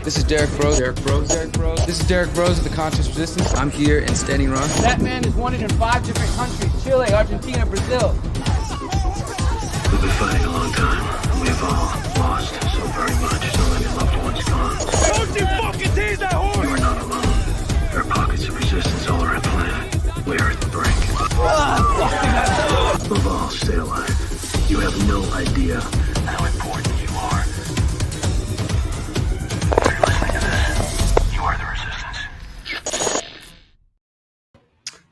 This is Derrick Broze. This is Derrick Broze of the Conscious Resistance. I'm here in Standing Rock. That man is wanted in 5 different countries: Chile, Argentina, Brazil. We've been fighting a long time. We've all lost so very much. So many loved ones gone. Don't you fucking tease that horse! You are not alone. There are pockets of resistance all around the planet. We are at the brink. Above all, stay alive. You have no idea how important you are. Are you listening to this? You are the resistance.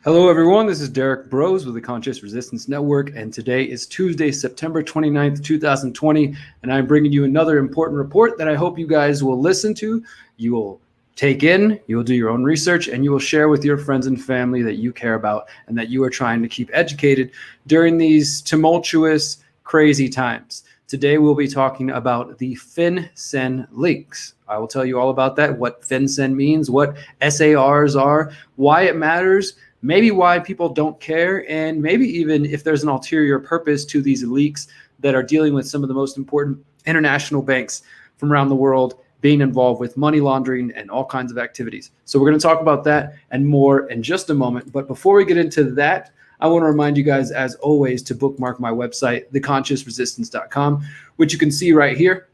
Hello, everyone. This is Derrick Broze with the Conscious Resistance Network, and today is Tuesday, September 29th, 2020, and I'm bringing you another important report that I hope you guys will listen to. You will take in, you will do your own research, and you will share with your friends and family that you care about and that you are trying to keep educated during these tumultuous, crazy times. Today, we'll be talking about the FinCEN leaks. I will tell you all about that, what FinCEN means, what SARs are, why it matters, maybe why people don't care, and maybe even if there's an ulterior purpose to these leaks that are dealing with some of the most important international banks from around the world being involved with money laundering and all kinds of activities. So we're going to talk about that and more in just a moment. But before we get into that, I want to remind you guys, as always, to bookmark my website, theconsciousresistance.com, which you can see right here.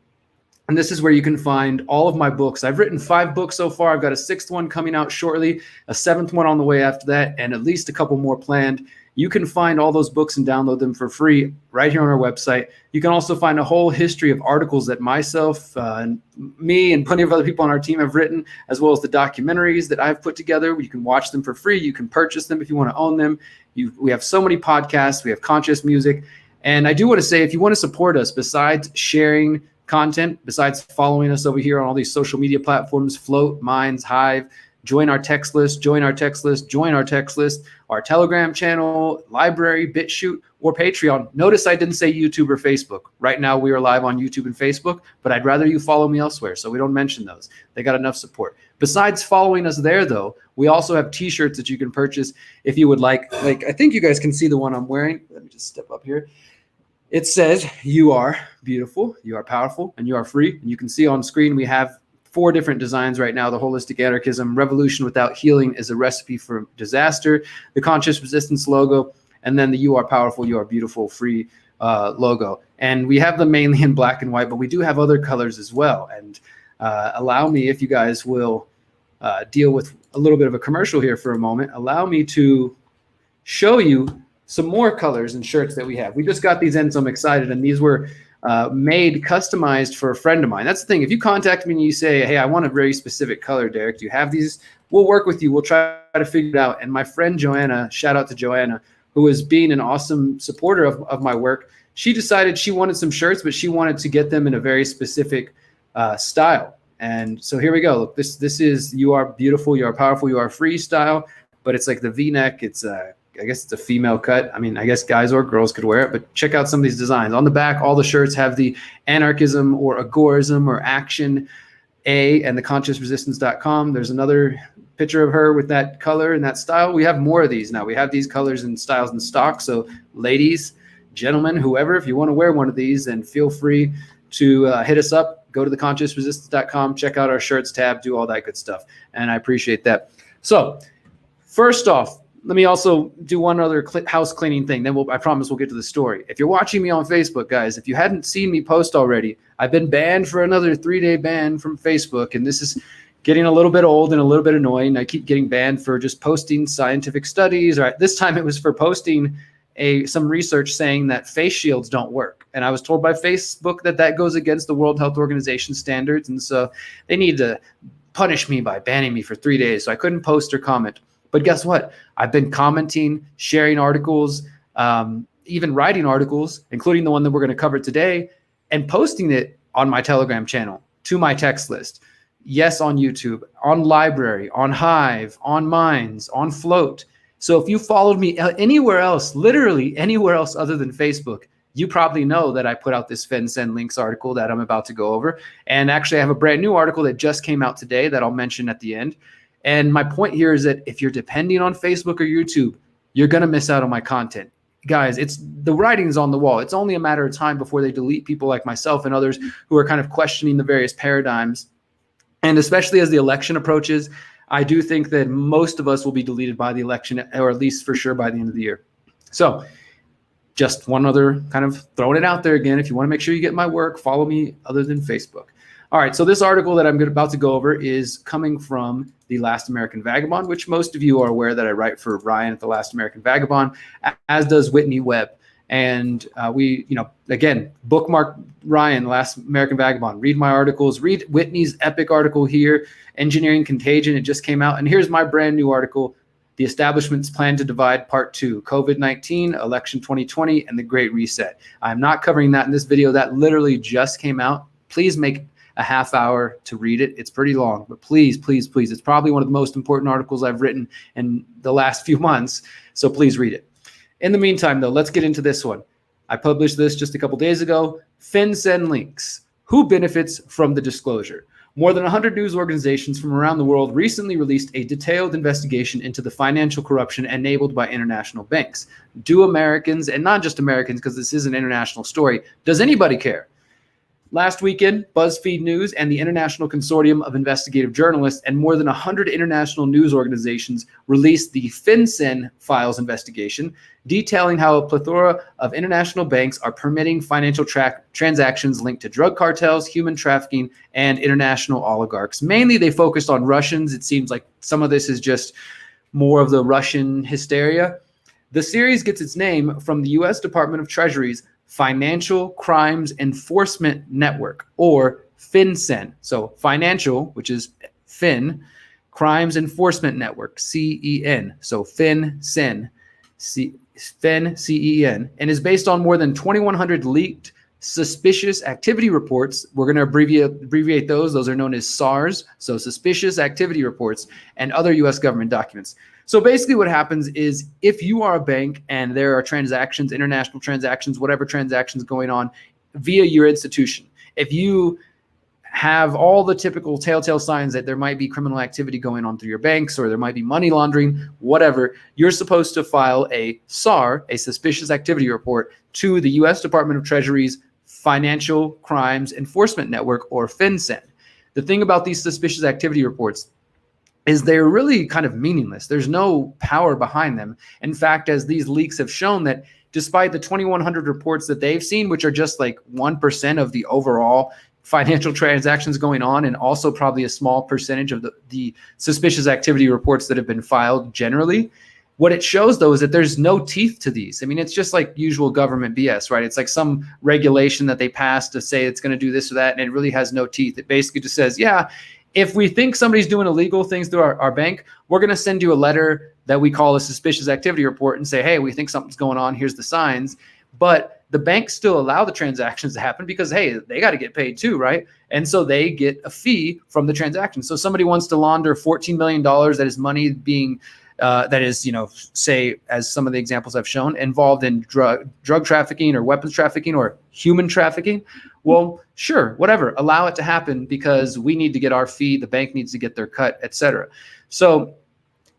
And this is where you can find all of my books. I've written 5 books so far. I've got a 6th one coming out shortly, a 7th one on the way after that, and at least a couple more planned. You can find all those books and download them for free right here on our website. You can also find a whole history of articles that myself and me and plenty of other people on our team have written, as well as the documentaries that I've put together. You can watch them for free. You can purchase them if you want to own them. We have so many podcasts. We have conscious music. And I do want to say, if you want to support us, besides sharing content, besides following us over here on all these social media platforms, Float, Minds, Hive, join our text list, our Telegram channel, library, BitChute, or Patreon. Notice I didn't say YouTube or Facebook. Right now we are live on YouTube and Facebook, but I'd rather you follow me elsewhere, so we don't mention those. They got enough support. Besides following us there, though, we also have t-shirts that you can purchase if you would like. Like, I think you guys can see the one I'm wearing. Let me just step up here. It says, "You are beautiful, you are powerful, and you are free." And you can see on screen we have 4 different designs right now: the holistic anarchism, revolution without healing is a recipe for disaster, the conscious resistance logo, and then the "You are powerful, you are beautiful, free" logo. And we have them mainly in black and white, but we do have other colors as well. And allow me, if you guys will deal with a little bit of a commercial here for a moment, allow me to show you some more colors and shirts that we have. We just got these in, so I'm excited. And these were made, customized for a friend of mine. That's the thing. If you contact me and you say, "Hey, I want a very specific color, Derrick, do you have these?" We'll work with you. We'll try to figure it out. And my friend Joanna, shout out to Joanna, who is being an awesome supporter of my work, she decided she wanted some shirts, but she wanted to get them in a very specific style. And so here we go. Look, this is "You are beautiful, you are powerful, you are free" style, but it's like the V-neck. It's I guess it's a female cut. I mean, I guess guys or girls could wear it, but check out some of these designs. On the back, all the shirts have the anarchism or agorism or action A and the consciousresistance.com. There's another picture of her with that color and that style. We have more of these now. We have these colors and styles in stock. So ladies, gentlemen, whoever, if you want to wear one of these, then feel free to hit us up. Go to the consciousresistance.com, check out our shirts tab, do all that good stuff. And I appreciate that. So first off, let me also do one other house cleaning thing. Then I promise we'll get to the story. If you're watching me on Facebook, guys, if you hadn't seen me post already, I've been banned for another 3-day ban from Facebook. And this is getting a little bit old and a little bit annoying. I keep getting banned for just posting scientific studies. Or this time it was for posting some research saying that face shields don't work. And I was told by Facebook that goes against the World Health Organization standards. And so they need to punish me by banning me for 3 days. So I couldn't post or comment. But guess what? I've been commenting, sharing articles, even writing articles, including the one that we're going to cover today, and posting it on my Telegram channel, to my text list. Yes, on YouTube, on Library, on Hive, on Minds, on Float. So if you followed me anywhere else, literally anywhere else other than Facebook, you probably know that I put out this FinCEN links article that I'm about to go over. And actually, I have a brand new article that just came out today that I'll mention at the end. And my point here is that if you're depending on Facebook or YouTube, you're going to miss out on my content. Guys, the writing's on the wall. It's only a matter of time before they delete people like myself and others who are kind of questioning the various paradigms And especially as the election approaches, I do think that most of us will be deleted by the election, or at least for sure by the end of the year. So just one other kind of throwing it out there again. If you want to make sure you get my work, follow me other than Facebook. All right, so this article that I'm about to go over is coming from The Last American Vagabond, which most of you are aware that I write for Ryan at The Last American Vagabond, as does Whitney Webb. And we, again, bookmark Ryan, Last American Vagabond, read my articles, read Whitney's epic article here, Engineering Contagion. It just came out. And here's my brand new article, The Establishment's Plan to Divide, Part 2, COVID-19, Election 2020, and the Great Reset. I'm not covering that in this video. That literally just came out. Please make a half hour to read it. It's pretty long, but please, please, please. It's probably one of the most important articles I've written in the last few months. So please read it. In the meantime, though, let's get into this one. I published this just a couple days ago. FinCEN links. Who benefits from the disclosure? More than 100 news organizations from around the world recently released a detailed investigation into the financial corruption enabled by international banks. Do Americans, and not just Americans, because this is an international story, does anybody care? Last weekend, BuzzFeed News and the International Consortium of Investigative Journalists and more than 100 international news organizations released the FinCEN files investigation, detailing how a plethora of international banks are permitting financial transactions linked to drug cartels, human trafficking, and international oligarchs. Mainly, they focused on Russians. It seems like some of this is just more of the Russian hysteria. The series gets its name from the U.S. Department of Treasury's Financial Crimes Enforcement Network, or FinCEN. So financial, which is Fin, Crimes Enforcement Network, CEN. So FinCEN, Fin, CEN, and is based on more than 2,100 leaked suspicious activity reports. We're going to abbreviate those. Those are known as SARS, so suspicious activity reports, and other U.S. government documents. So basically what happens is if you are a bank and there are transactions, international transactions, whatever transactions going on via your institution, if you have all the typical telltale signs that there might be criminal activity going on through your banks, or there might be money laundering, whatever, you're supposed to file a SAR, a suspicious activity report, to the U.S. Department of Treasury's Financial Crimes Enforcement Network, or FinCEN. The thing about these suspicious activity reports is they're really kind of meaningless. There's no power behind them. In fact, as these leaks have shown, that despite the 2,100 reports that they've seen, which are just like 1% of the overall financial transactions going on, and also probably a small percentage of the suspicious activity reports that have been filed generally, what it shows, though, is that there's no teeth to these. I mean, it's just like usual government BS, right? It's like some regulation that they passed to say it's going to do this or that, and it really has no teeth. It basically just says, yeah, if we think somebody's doing illegal things through our bank, we're going to send you a letter that we call a suspicious activity report and say, hey, we think something's going on. Here's the signs. But the banks still allow the transactions to happen because, hey, they got to get paid too, right? And so they get a fee from the transaction. So somebody wants to launder $14 million, that is money being that is, say, as some of the examples I've shown, involved in drug trafficking or weapons trafficking or human trafficking. Well, sure, whatever, allow it to happen because we need to get our fee, the bank needs to get their cut, etc. So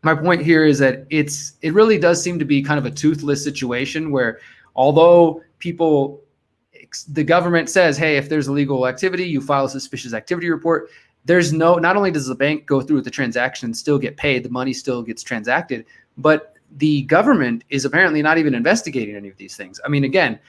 my point here is that it really does seem to be kind of a toothless situation where, although the government says, hey, if there's illegal activity, you file a suspicious activity report. Not only does the bank go through with the transaction and still get paid, the money still gets transacted, but the government is apparently not even investigating any of these things. I mean, again,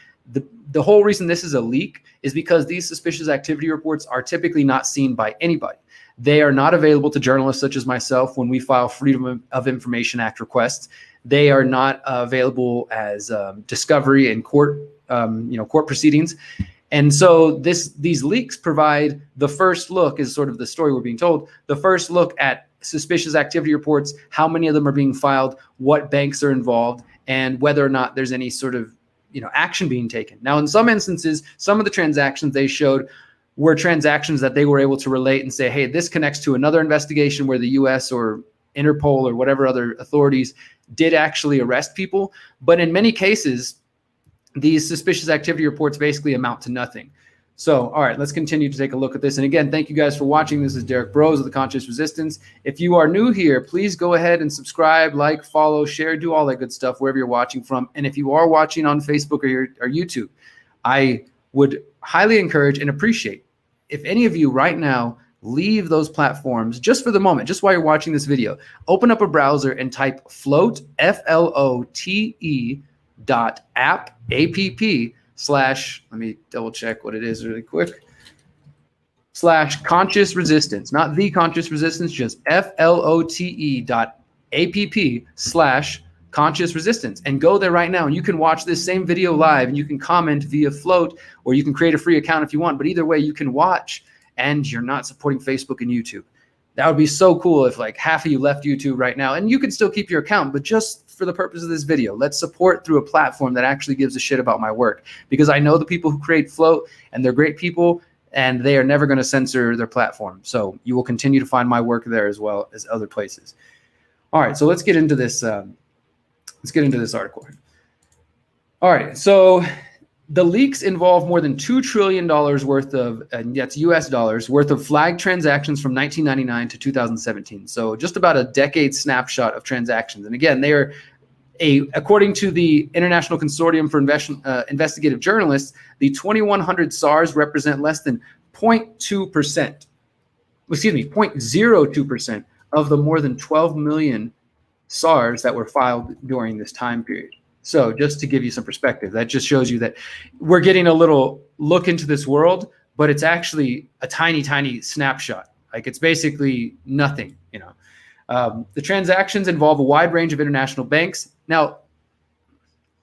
the whole reason this is a leak is because these suspicious activity reports are typically not seen by anybody. They are not available to journalists such as myself when we file Freedom of Information Act requests. They are not available as discovery in court proceedings. And so these leaks provide the first look, is sort of the story we're being told, the first look at suspicious activity reports, how many of them are being filed, what banks are involved, and whether or not there's any sort of action being taken. Now, in some instances, some of the transactions they showed were transactions that they were able to relate and say, hey, this connects to another investigation where the US or Interpol or whatever other authorities did actually arrest people. But in many cases, these suspicious activity reports basically amount to nothing. So, all right, let's continue to take a look at this. And again, thank you guys for watching. This is Derrick Broze of the Conscious Resistance. If you are new here, please go ahead and subscribe, like, follow, share, do all that good stuff wherever you're watching from. And if you are watching on Facebook or YouTube, I would highly encourage and appreciate if any of you right now leave those platforms just for the moment, just while you're watching this video. Open up a browser and type float, FLOTE .app, APP slash, let me double check what it is really quick, slash conscious resistance, not the conscious resistance, just FLOTE.app slash conscious resistance, and go there right now. And you can watch this same video live, and you can comment via Float, or you can create a free account if you want. But either way, you can watch, and you're not supporting Facebook and YouTube. That would be so cool if like half of you left YouTube right now, and you can still keep your account, but just for the purpose of this video, let's support through a platform that actually gives a shit about my work, because I know the people who create Float, and they're great people, and they are never going to censor their platform. So you will continue to find my work there as well as other places. All right, so let's get into this. Let's get into this article. All right, so the leaks involve more than $2 trillion worth of, and that's US dollars, worth of flagged transactions from 1999 to 2017. So just about a decade snapshot of transactions. And again, they are according to the International Consortium for Investigative Journalists, the 2,100 SARs represent less than 0.2%, excuse me, 0.02% of the more than 12 million SARs that were filed during this time period. So just to give you some perspective, that just shows you that we're getting a little look into this world, but it's actually a tiny, tiny snapshot. Like it's basically nothing, you know. The transactions involve a wide range of international banks. Now,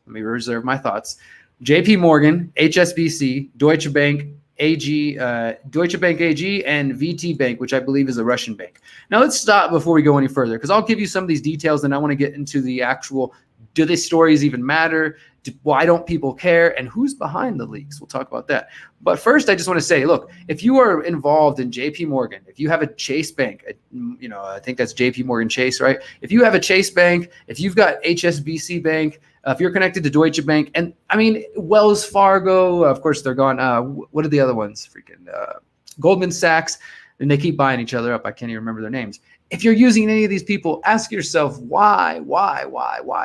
let me reserve my thoughts. JP Morgan, HSBC, Deutsche Bank AG, and VT Bank, which I believe is a Russian bank. Now let's stop before we go any further, because I'll give you some of these details, and I want to get into the actual, do these stories even matter? Why don't people care? And who's behind the leaks? We'll talk about that. But first, I just want to say, look, if you are involved in JP Morgan, if you have a Chase Bank, you know, I think that's JP Morgan Chase, right? If you have a Chase Bank, if you've got HSBC Bank, if you're connected to Deutsche Bank, and I mean, Wells Fargo, of course, they're gone. What are the other ones? Freaking Goldman Sachs, and they keep buying each other up. I can't even remember their names. If you're using any of these people, ask yourself, why?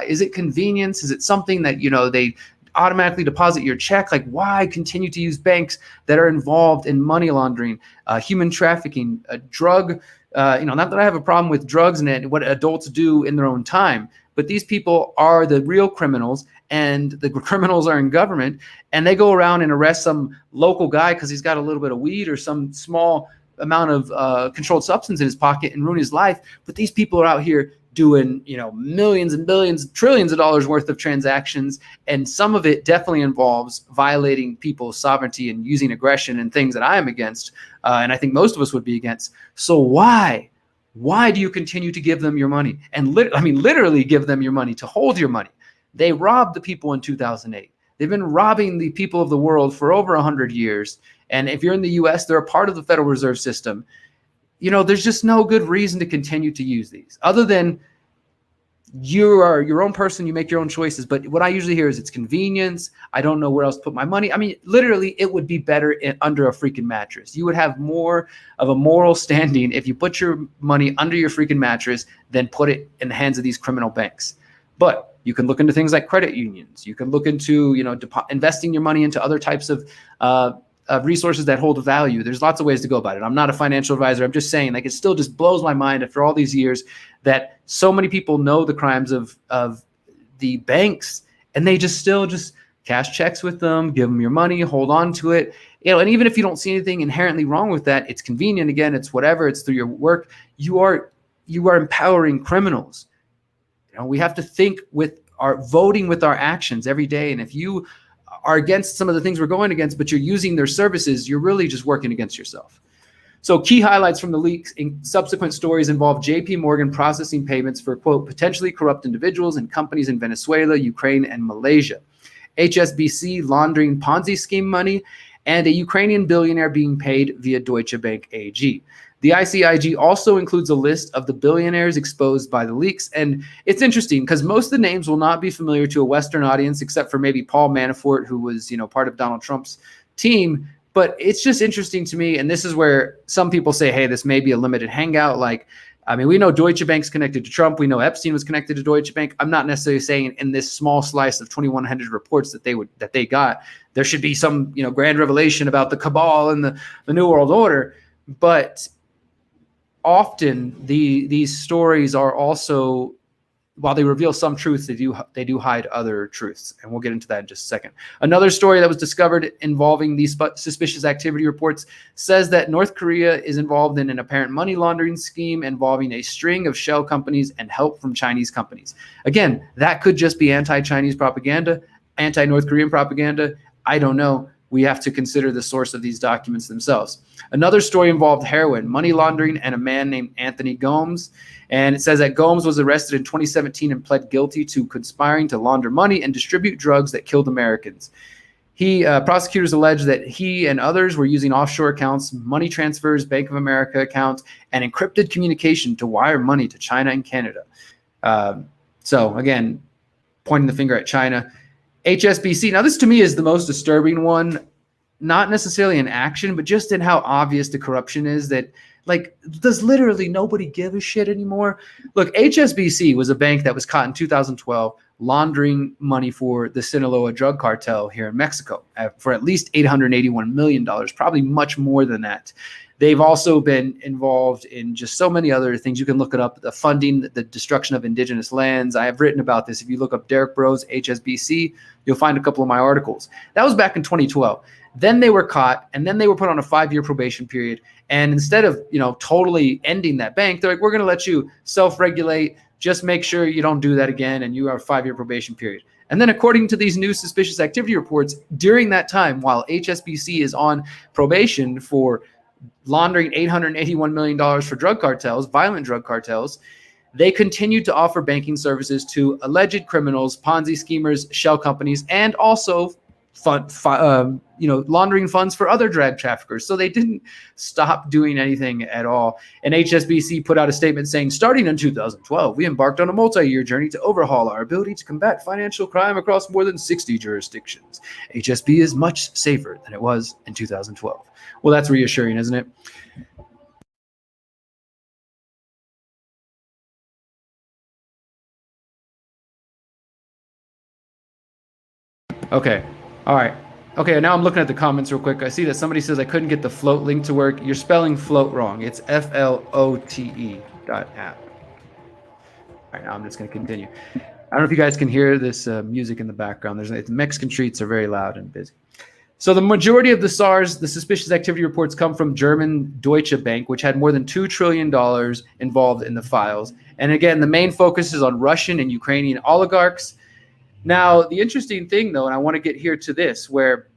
Is it convenience? Is it something that, you know, they automatically deposit your check? Like, why continue to use banks that are involved in money laundering, human trafficking, drug, you know, not that I have a problem with drugs and what adults do in their own time, but these people are the real criminals, and the criminals are in government, and they go around and arrest some local guy because he's got a little bit of weed or some small amount of controlled substance in his pocket and ruin his life. But these people are out here doing, you know, millions and billions, trillions of dollars worth of transactions. And some of it definitely involves violating people's sovereignty and using aggression and things that I am against. And I think most of us would be against. So why do you continue to give them your money? And literally give them your money, to hold your money. They robbed the people in 2008. They've been robbing the people of the world for over 100 years. And if you're in the US, they're a part of the Federal Reserve System. You know, there's just no good reason to continue to use these, other than you are your own person, you make your own choices. But what I usually hear is it's convenience. I don't know where else to put my money. I mean, literally, it would be better under a freaking mattress. You would have more of a moral standing if you put your money under your freaking mattress than put it in the hands of these criminal banks. But you can look into things like credit unions. You can look into, you know, investing your money into other types of resources that hold value. There's lots of ways to go about it. I'm not a financial advisor. I'm just saying, like, it still just blows my mind after all these years that so many people know the crimes of the banks, and they just still just cash checks with them, give them your money, hold on to it. You know, and even if you don't see anything inherently wrong with that, it's convenient. Again, it's whatever. It's through your work. You are empowering criminals. You know, we have to think with our voting with our actions every day. And if you are against some of the things we're going against, but you're using their services, you're really just working against yourself. So key highlights from the leaks in subsequent stories involve JP Morgan processing payments for, quote, potentially corrupt individuals and companies in Venezuela, Ukraine, and Malaysia. HSBC laundering Ponzi scheme money, and a Ukrainian billionaire being paid via Deutsche Bank AG. The ICIG also includes a list of the billionaires exposed by the leaks. And it's interesting because most of the names will not be familiar to a Western audience, except for maybe Paul Manafort, who was, you know, part of Donald Trump's team. But it's just interesting to me. And this is where some people say, hey, this may be a limited hangout. Like, I mean, we know Deutsche Bank's connected to Trump. We know Epstein was connected to Deutsche Bank. I'm not necessarily saying in this small slice of 2,100 reports that they got, there should be some, you know, grand revelation about the cabal and the New World Order. But often these stories are also, while they reveal some truths, they do hide other truths, and we'll get into that in just a second. Another story that was discovered involving these suspicious activity reports says that North Korea is involved in an apparent money laundering scheme involving a string of shell companies and help from Chinese companies. Again, that could just be anti-Chinese propaganda, anti-North Korean propaganda. I don't know. We have to consider the source of these documents themselves. Another story involved heroin, money laundering, and a man named Anthony Gomes. And it says that Gomes was arrested in 2017 and pled guilty to conspiring to launder money and distribute drugs that killed Americans. Prosecutors allege that he and others were using offshore accounts, money transfers, Bank of America accounts, and encrypted communication to wire money to China and Canada. So again, pointing the finger at China. HSBC. Now, this to me is the most disturbing one, not necessarily in action, but just in how obvious the corruption is. That, like, does literally nobody give a shit anymore? Look, HSBC was a bank that was caught in 2012 laundering money for the Sinaloa drug cartel here in Mexico for at least $881 million, probably much more than that. They've also been involved in just so many other things. You can look it up, the funding, the destruction of indigenous lands. I have written about this. If you look up Derrick Broze, HSBC, you'll find a couple of my articles. That was back in 2012. Then they were caught, and then they were put on a 5-year probation period. And instead of, totally ending that bank, they're like, we're going to let you self-regulate. Just make sure you don't do that again, and you have a 5-year probation period. And then according to these new suspicious activity reports, during that time, while HSBC is on probation for laundering $881 million for drug cartels, violent drug cartels, they continued to offer banking services to alleged criminals, Ponzi schemers, shell companies, and also laundering funds for other drug traffickers. So they didn't stop doing anything at all. And HSBC put out a statement saying, starting in 2012, we embarked on a multi-year journey to overhaul our ability to combat financial crime across more than 60 jurisdictions. HSB is much safer than it was in 2012. Well, that's reassuring, isn't it? Okay. All right. Okay, now I'm looking at the comments real quick. I see that somebody says I couldn't get the float link to work. You're spelling float wrong. It's flote.app. All right, now I'm just going to continue. I don't know if you guys can hear this music in the background. The Mexican streets are very loud and busy. So the majority of the suspicious activity reports come from German Deutsche Bank, which had more than $2 trillion involved in the files. And again, the main focus is on Russian and Ukrainian oligarchs. Now, the interesting thing, though, and I want to get here to this, where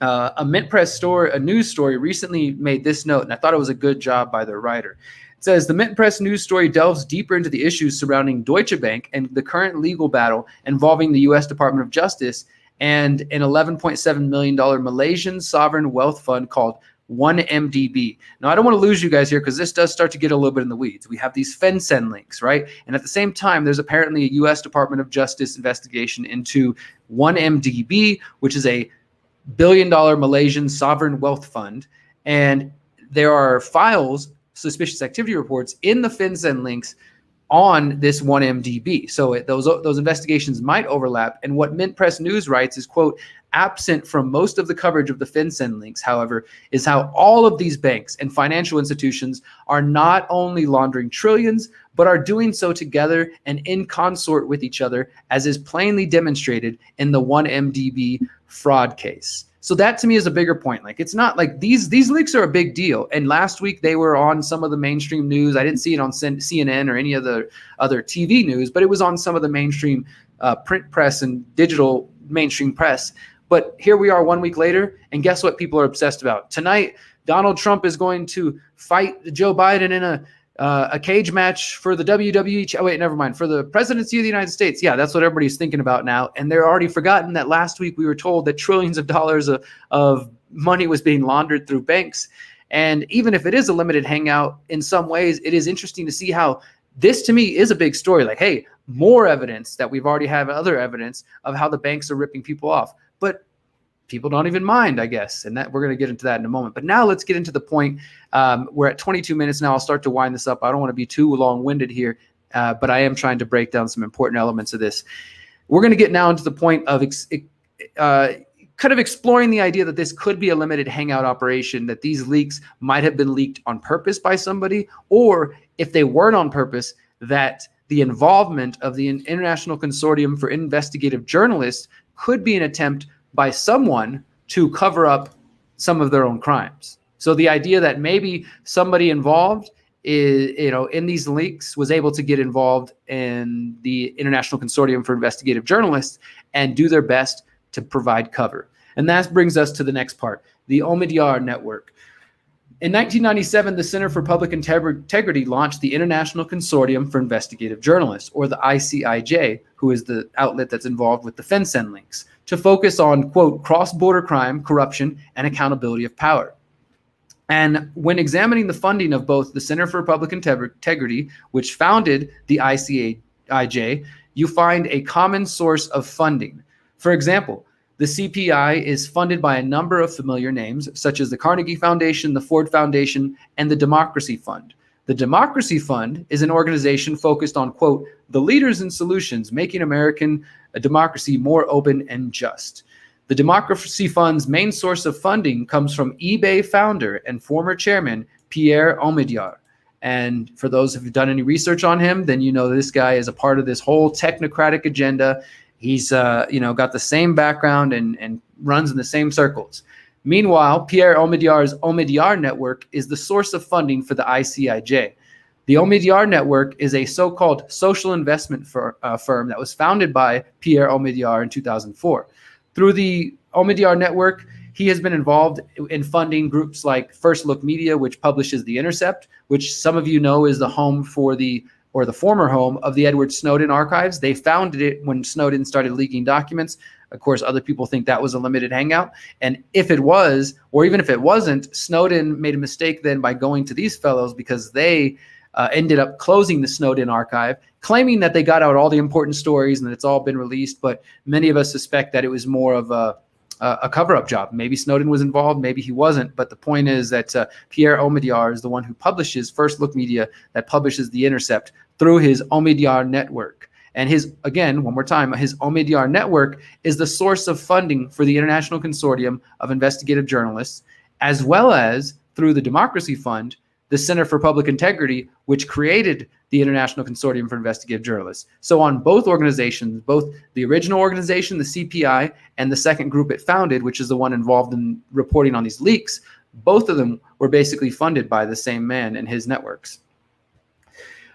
a Mint Press story, a news story, recently made this note, and I thought it was a good job by the writer. It says, the Mint Press news story delves deeper into the issues surrounding Deutsche Bank and the current legal battle involving the U.S. Department of Justice and an $11.7 million Malaysian sovereign wealth fund called 1MDB. Now, I don't want to lose you guys here because this does start to get a little bit in the weeds. We have these FinCEN links, right? And at the same time, there's apparently a U.S. Department of Justice investigation into 1MDB, which is a billion-dollar Malaysian sovereign wealth fund. And there are files, suspicious activity reports in the FinCEN links on this 1MDB. So those investigations might overlap. And what Mint Press News writes is, quote, absent from most of the coverage of the FinCEN links, however, is how all of these banks and financial institutions are not only laundering trillions, but are doing so together and in consort with each other, as is plainly demonstrated in the 1MDB fraud case. So that to me is a bigger point. Like, it's not like these leaks are a big deal. And last week they were on some of the mainstream news. I didn't see it on CNN or any of the other TV news, but it was on some of the mainstream print press and digital mainstream press. But here we are 1 week later, and guess what people are obsessed about? Tonight, Donald Trump is going to fight Joe Biden in a cage match for the WWE. Oh, wait, never mind. For the presidency of the United States. Yeah, that's what everybody's thinking about now. And they're already forgotten that last week we were told that trillions of dollars of money was being laundered through banks. And even if it is a limited hangout, in some ways, it is interesting to see how this to me is a big story. Like, hey, more evidence that we've already have other evidence of how the banks are ripping people off. But people don't even mind, I guess. And that we're going to get into that in a moment. But now let's get into the point. We're at 22 minutes now. I'll start to wind this up. I don't want to be too long-winded here, but I am trying to break down some important elements of this. We're going to get now into the point of kind of exploring the idea that this could be a limited hangout operation, that these leaks might have been leaked on purpose by somebody, or if they weren't on purpose, that the involvement of the International Consortium for Investigative Journalists could be an attempt by someone to cover up some of their own crimes. So the idea that maybe somebody involved is, in these leaks was able to get involved in the International Consortium for Investigative Journalists and do their best to provide cover. And that brings us to the next part, the Omidyar network. In 1997, the Center for Public Integrity launched the International Consortium for Investigative Journalists, or the ICIJ, who is the outlet that's involved with the FinCEN links, to focus on, quote, cross-border crime, corruption, and accountability of power. And when examining the funding of both the Center for Public Integrity, which founded the ICIJ, you find a common source of funding. For example, the CPI is funded by a number of familiar names, such as the Carnegie Foundation, the Ford Foundation, and the Democracy Fund. The Democracy Fund is an organization focused on, quote, the leaders and solutions making American democracy more open and just. The Democracy Fund's main source of funding comes from eBay founder and former chairman Pierre Omidyar. And for those who've done any research on him, then you know this guy is a part of this whole technocratic agenda. He's got the same background and runs in the same circles. Meanwhile, Pierre Omidyar's Omidyar network is the source of funding for the ICIJ. The Omidyar network is a so-called social investment firm that was founded by Pierre Omidyar in 2004. Through the Omidyar network, he has been involved in funding groups like First Look Media, which publishes The Intercept, which some of you know is the home for the former home of the Edward Snowden archives. They founded it when Snowden started leaking documents. Of course, other people think that was a limited hangout. And if it was, or even if it wasn't, Snowden made a mistake then by going to these fellows, because they ended up closing the Snowden archive, claiming that they got out all the important stories and that it's all been released. But many of us suspect that it was more of a cover-up job. Maybe Snowden was involved, maybe he wasn't. But the point is that Pierre Omidyar is the one who publishes First Look Media, that publishes The Intercept through his Omidyar network. And again, one more time, his Omidyar network is the source of funding for the International Consortium of Investigative Journalists, as well as through the Democracy Fund, the Center for Public Integrity, which created the International Consortium for Investigative Journalists. So on both organizations, both the original organization, the CPI, and the second group it founded, which is the one involved in reporting on these leaks, both of them were basically funded by the same man and his networks.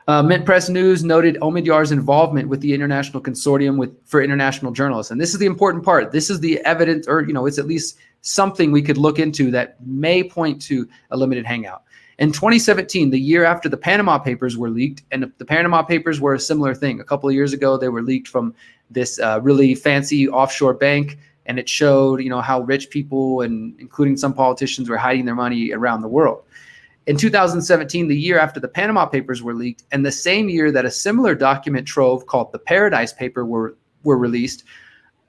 Mint Press News noted Omidyar's involvement with the International Consortium for International Journalists. And this is the important part. This is the evidence, or it's at least something we could look into that may point to a limited hangout. In 2017, the year after the Panama Papers were leaked, and the Panama Papers were a similar thing. A couple of years ago, they were leaked from this really fancy offshore bank, and it showed, how rich people, and including some politicians, were hiding their money around the world. In 2017, the year after the Panama Papers were leaked, and the same year that a similar document trove called the Paradise Paper were released,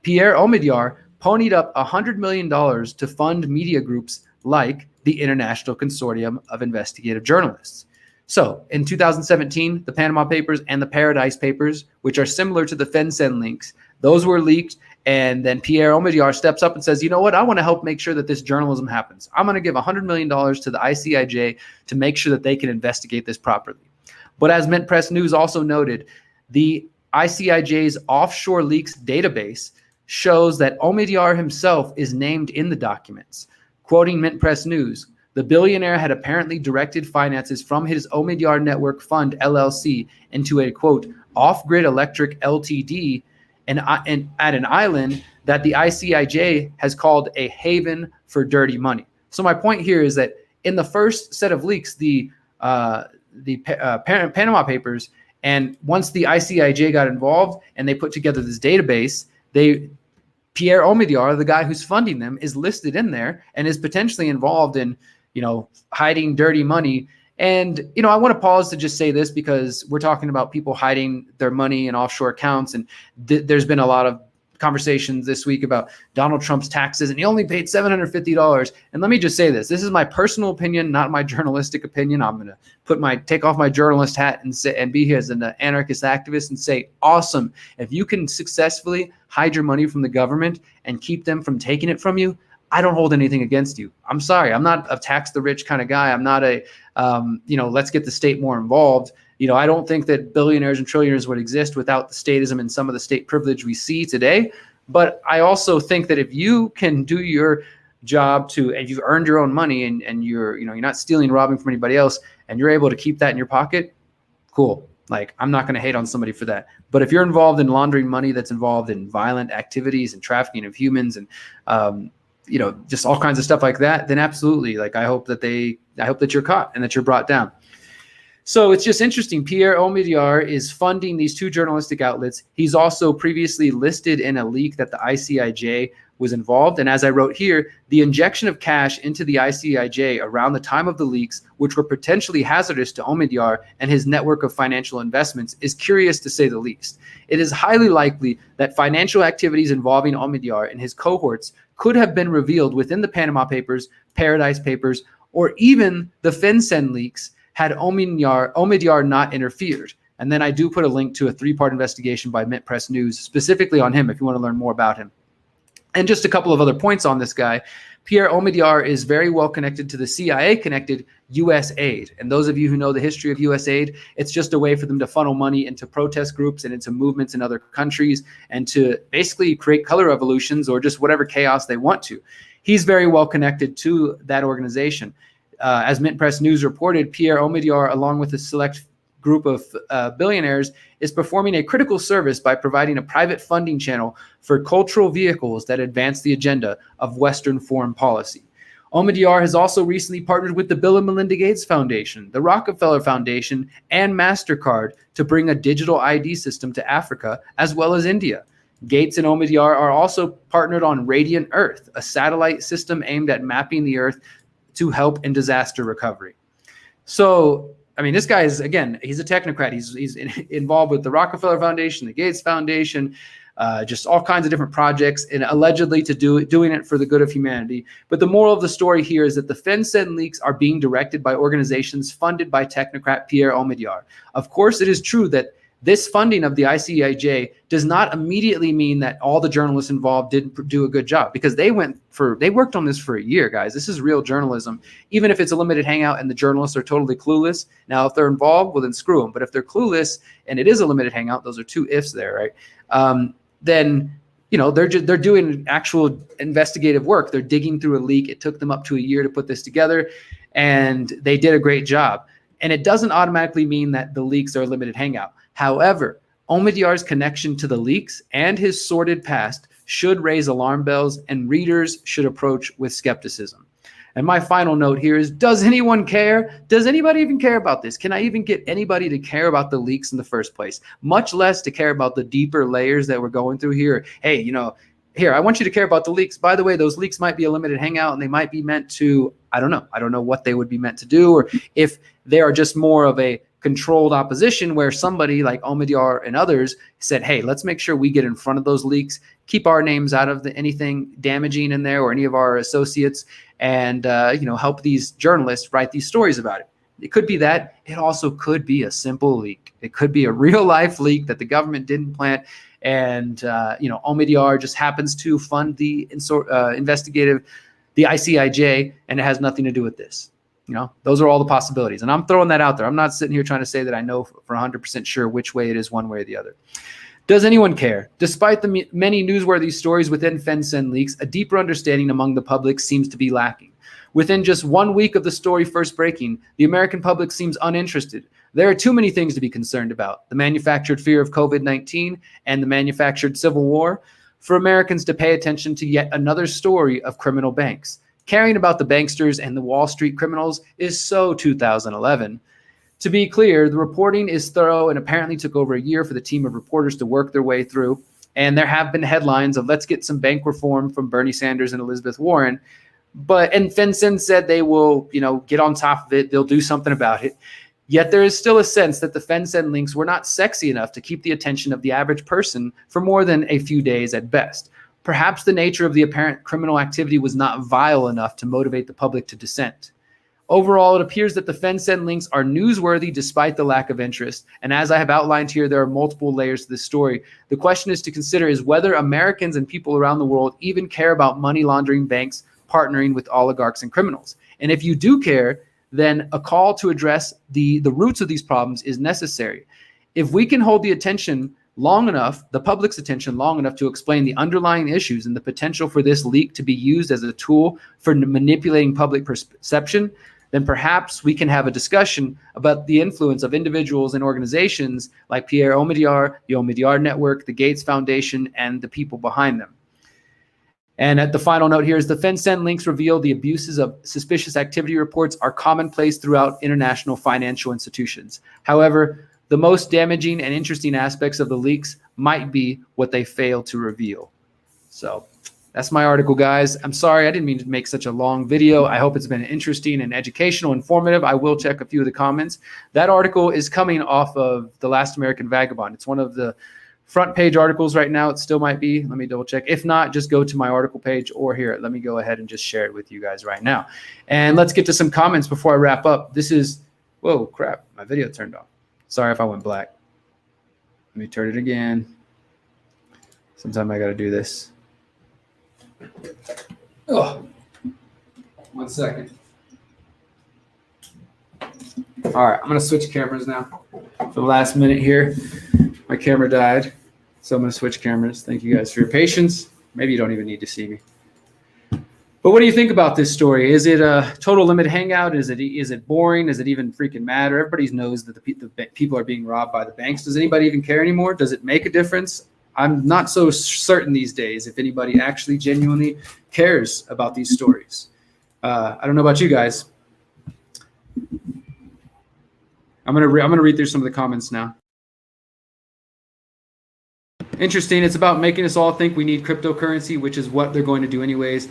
Pierre Omidyar ponied up $100 million to fund media groups like the International Consortium of Investigative Journalists. So in 2017, the Panama Papers and the Paradise Papers, which are similar to the FinCEN links, those were leaked. And then Pierre Omidyar steps up and says, you know what, I want to help make sure that this journalism happens. I'm going to give $100 million to the ICIJ to make sure that they can investigate this properly. But as Mint Press News also noted, the ICIJ's offshore leaks database shows that Omidyar himself is named in the documents. Quoting Mint Press News, the billionaire had apparently directed finances from his Omidyar Network Fund, LLC, into a, quote, off-grid electric Ltd., and at an island that the ICIJ has called a haven for dirty money. So my point here is that in the first set of leaks, the Panama Papers, and once the ICIJ got involved and they put together this database, Pierre Omidyar, the guy who's funding them, is listed in there and is potentially involved in, hiding dirty money. And, I want to pause to just say this, because we're talking about people hiding their money in offshore accounts. And there's been a lot of conversations this week about Donald Trump's taxes, and he only paid $750. And let me just say this. This is my personal opinion, not my journalistic opinion. I'm going to take off my journalist hat and be here as an anarchist activist and say, awesome. If you can successfully hide your money from the government and keep them from taking it from you, I don't hold anything against you. I'm sorry. I'm not a tax the rich kind of guy. I'm not a, let's get the state more involved. I don't think that billionaires and trillionaires would exist without the statism and some of the state privilege we see today. But I also think that if you can do your job and you've earned your own money and you're not stealing, robbing from anybody else, and you're able to keep that in your pocket, cool. Like, I'm not going to hate on somebody for that. But if you're involved in laundering money that's involved in violent activities and trafficking of humans and, just all kinds of stuff like that, then absolutely. Like, I hope that you're caught and that you're brought down. So it's just interesting. Pierre Omidyar is funding these two journalistic outlets. He's also previously listed in a leak that the ICIJ was involved. And as I wrote here, the injection of cash into the ICIJ around the time of the leaks, which were potentially hazardous to Omidyar and his network of financial investments, is curious to say the least. It is highly likely that financial activities involving Omidyar and his cohorts could have been revealed within the Panama Papers, Paradise Papers, or even the FinCEN leaks had Omidyar not interfered. And then I do put a link to a 3-part investigation by Mint Press News specifically on him if you want to learn more about him. And just a couple of other points on this guy. Pierre Omidyar is very well connected to the CIA-connected USAID. And those of you who know the history of USAID, it's just a way for them to funnel money into protest groups and into movements in other countries and to basically create color revolutions or just whatever chaos they want to. He's very well connected to that organization. As Mint Press News reported, Pierre Omidyar, along with a select group of billionaires, is performing a critical service by providing a private funding channel for cultural vehicles that advance the agenda of Western foreign policy. Omidyar has also recently partnered with the Bill and Melinda Gates Foundation, the Rockefeller Foundation, and MasterCard to bring a digital ID system to Africa as well as India. Gates and Omidyar are also partnered on Radiant Earth, a satellite system aimed at mapping the Earth to help in disaster recovery. So, I mean, this guy is, again, he's a technocrat. He's involved with the Rockefeller Foundation, the Gates Foundation, just all kinds of different projects, and allegedly doing it for the good of humanity. But the moral of the story here is that the FinCEN leaks are being directed by organizations funded by technocrat Pierre Omidyar. Of course, it is true that this funding of the ICIJ does not immediately mean that all the journalists involved didn't do a good job, because they worked on this for a year, guys. This is real journalism. Even if it's a limited hangout and the journalists are totally clueless. Now, if they're involved, well, then screw them. But if they're clueless and it is a limited hangout, those are two ifs there, right? Then they're doing actual investigative work. They're digging through a leak. It took them up to a year to put this together, and they did a great job. And it doesn't automatically mean that the leaks are a limited hangout. However, Omidyar's connection to the leaks and his sordid past should raise alarm bells, and readers should approach with skepticism. And my final note here is, does anyone care? Does anybody even care about this? Can I even get anybody to care about the leaks in the first place? Much less to care about the deeper layers that we're going through here. Hey, here, I want you to care about the leaks. By the way, those leaks might be a limited hangout, and they might be meant to, I don't know what they would be meant to do, or if they are just more of a controlled opposition where somebody like Omidyar and others said, hey, let's make sure we get in front of those leaks, keep our names out of anything damaging in there or any of our associates, and help these journalists write these stories about it. It could be that. It also could be a simple leak. It could be a real life leak that the government didn't plant, and Omidyar just happens to fund the ICIJ, and it has nothing to do with this. Those are all the possibilities. And I'm throwing that out there. I'm not sitting here trying to say that I know for 100% sure which way it is, one way or the other. Does anyone care? Despite the many newsworthy stories within FinCEN leaks, a deeper understanding among the public seems to be lacking. Within just 1 week of the story first breaking, the American public seems uninterested. There are too many things to be concerned about: the manufactured fear of COVID-19 and the manufactured civil war, for Americans to pay attention to yet another story of criminal banks. Caring about the banksters and the Wall Street criminals is so 2011. To be clear, the reporting is thorough and apparently took over a year for the team of reporters to work their way through. And there have been headlines of let's get some bank reform from Bernie Sanders and Elizabeth Warren. And FinCEN said they will, get on top of it. They'll do something about it. Yet there is still a sense that the FinCEN links were not sexy enough to keep the attention of the average person for more than a few days at best. Perhaps the nature of the apparent criminal activity was not vile enough to motivate the public to dissent. Overall, it appears that the FinCEN links are newsworthy despite the lack of interest. And as I have outlined here, there are multiple layers to this story. The question is to consider is whether Americans and people around the world even care about money laundering banks partnering with oligarchs and criminals. And if you do care, then a call to address the roots of these problems is necessary. If we can hold the attention long enough, the public's attention long enough to explain the underlying issues and the potential for this leak to be used as a tool for manipulating public perception, then perhaps we can have a discussion about the influence of individuals and organizations like Pierre Omidyar, the Omidyar Network, the Gates Foundation, and the people behind them. And at the final note here is the FinCEN links reveal the abuses of suspicious activity reports are commonplace throughout international financial institutions. However, the most damaging and interesting aspects of the leaks might be what they fail to reveal. So that's my article, guys. I'm sorry, I didn't mean to make such a long video. I hope it's been interesting and educational, informative. I will check a few of the comments. That article is coming off of The Last American Vagabond. It's one of the front page articles right now. It still might be. Let me double check. If not, just go to my article page or here. Let me go ahead and just share it with you guys right now. And let's get to some comments before I wrap up. This is, whoa, crap. My video turned off. Sorry if I went black. Let me turn it again. Sometime I got to do this. Oh, 1 second. All right, I'm going to switch cameras now. For the last minute here, my camera died, so I'm going to switch cameras. Thank you guys for your patience. Maybe you don't even need to see me. But what do you think about this story? Is it a total limit hangout? Is it boring? Does it even freaking matter? Everybody knows that the people are being robbed by the banks. Does anybody even care anymore? Does it make a difference? I'm not so certain these days if anybody actually genuinely cares about these stories. I don't know about you guys. I'm gonna read through some of the comments now. Interesting. It's about making us all think we need cryptocurrency, which is what they're going to do anyways.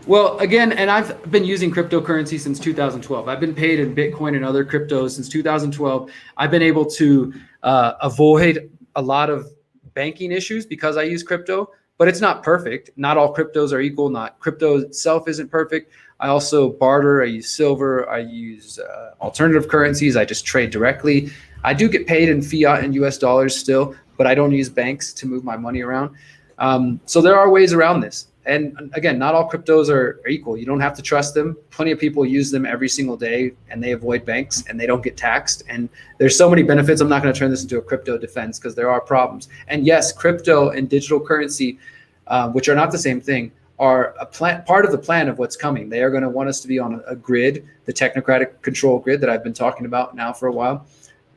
Well, again, and I've been using cryptocurrency since 2012. I've been paid in Bitcoin and other cryptos since 2012. I've been able to avoid a lot of banking issues because I use crypto, but it's not perfect. Not all cryptos are equal. Not crypto itself isn't perfect. I also barter. I use silver. I use alternative currencies. I just trade directly. I do get paid in fiat and US dollars still, but I don't use banks to move my money around. So there are ways around this. And again, not all cryptos are equal. You don't have to trust them. Plenty of people use them every single day and they avoid banks and they don't get taxed. And there's so many benefits. I'm not going to turn this into a crypto defense because there are problems. And yes, crypto and digital currency, which are not the same thing, are part of the plan of what's coming. They are going to want us to be on a grid, the technocratic control grid that I've been talking about now for a while.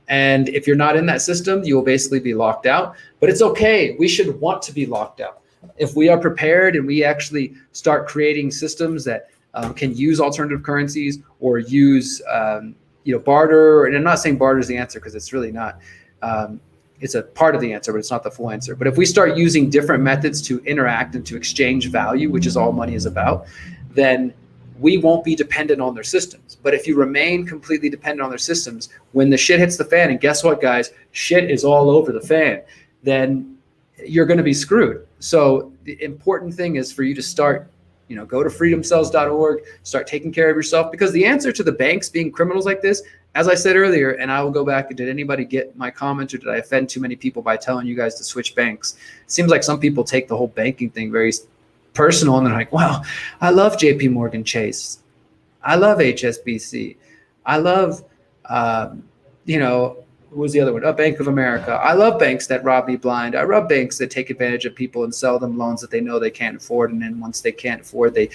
And if you're not in that system, you will basically be locked out. But it's okay. We should want to be locked out. If we are prepared and we actually start creating systems that can use alternative currencies or use barter, and I'm not saying barter is the answer because it's really not. It's a part of the answer, but it's not the full answer. But if we start using different methods to interact and to exchange value, which is all money is about, then we won't be dependent on their systems. But if you remain completely dependent on their systems, when the shit hits the fan, and guess what, guys, shit is all over the fan, then you're going to be screwed. So the important thing is for you to start, go to freedomcells.org, start taking care of yourself, because the answer to the banks being criminals like this, as I said earlier, and I will go back, did anybody get my comment or did I offend too many people by telling you guys to switch banks? It seems like some people take the whole banking thing very personal and they're like, wow, I love JP Morgan Chase. I love HSBC. I love, what was the other one? Bank of America. I love banks that rob me blind. I love banks that take advantage of people and sell them loans that they know they can't afford. And then once they can't afford, they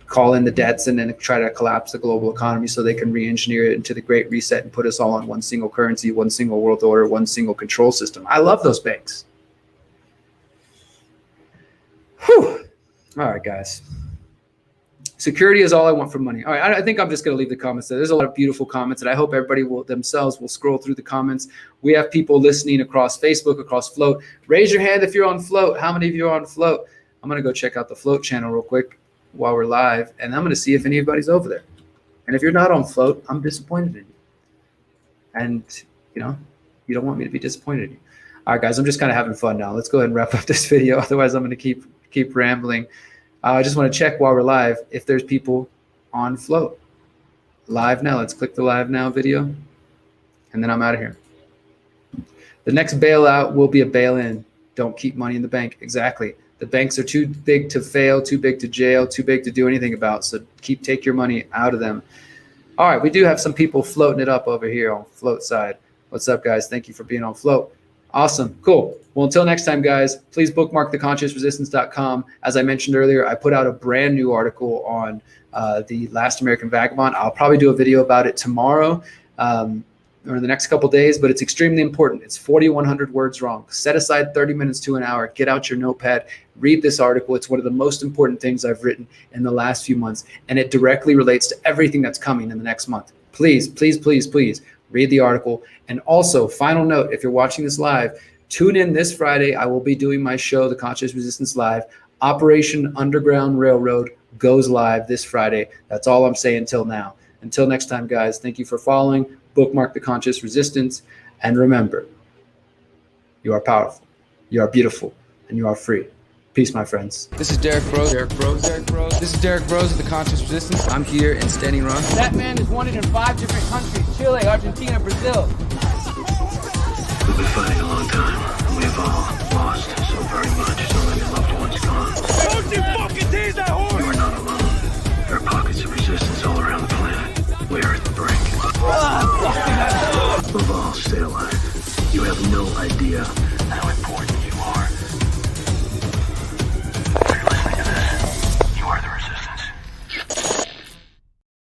call in the debts and then try to collapse the global economy so they can re-engineer it into the Great Reset and put us all on one single currency, one single world order, one single control system. I love those banks. Whew. All right, guys. Security is all I want from money. All right, I think I'm just going to leave the comments there. There's a lot of beautiful comments, and I hope everybody will scroll through the comments. We have people listening across Facebook, across Float. Raise your hand if you're on Float. How many of you are on Float? I'm going to go check out the Float channel real quick while we're live, and I'm going to see if anybody's over there. And if you're not on Float, I'm disappointed in you. and you know, you don't want me to be disappointed in you. All right, guys, I'm just kind of having fun now. Let's go ahead and wrap up this video. Otherwise, I'm going to keep rambling. I just want to check while we're live if there's people on Float. Live now. Let's click the live now video, and then I'm out of here. The next bailout will be a bail-in. Don't keep money in the bank. Exactly. The banks are too big to fail, too big to jail, too big to do anything about. So take your money out of them. All right, we do have some people floating it up over here on Float side. What's up, guys? Thank you for being on Float. Awesome. Cool. Well, until next time, guys, please bookmark theconsciousresistance.com. As I mentioned earlier, I put out a brand new article on the Last American Vagabond. I'll probably do a video about it tomorrow. Or in the next couple days, but it's extremely important. It's 4,100 words long. Set aside 30 minutes to an hour. Get out your notepad. Read this article. It's one of the most important things I've written in the last few months, and it directly relates to everything that's coming in the next month. Please, please, please, please read the article. And also, final note, if you're watching this live, tune in this Friday. I will be doing my show, The Conscious Resistance Live. Operation Underground Railroad goes live this Friday. That's all I'm saying till now. Until next time, guys, thank you for following. Bookmark The Conscious Resistance, and remember, you are powerful, you are beautiful, and you are free. Peace, my friends. This is Derrick Broze. This is Derrick Broze of the Conscious Resistance. I'm here in Standing Rock. That man is wanted in 5 different countries: Chile, Argentina, Brazil. We've been fighting a long time. We've all lost so very much. So many loved ones gone. Don't you fucking tease that horse! You are not alone. There are pockets of resistance all around the planet. We are at the brink. Above all, stay alive. You have no idea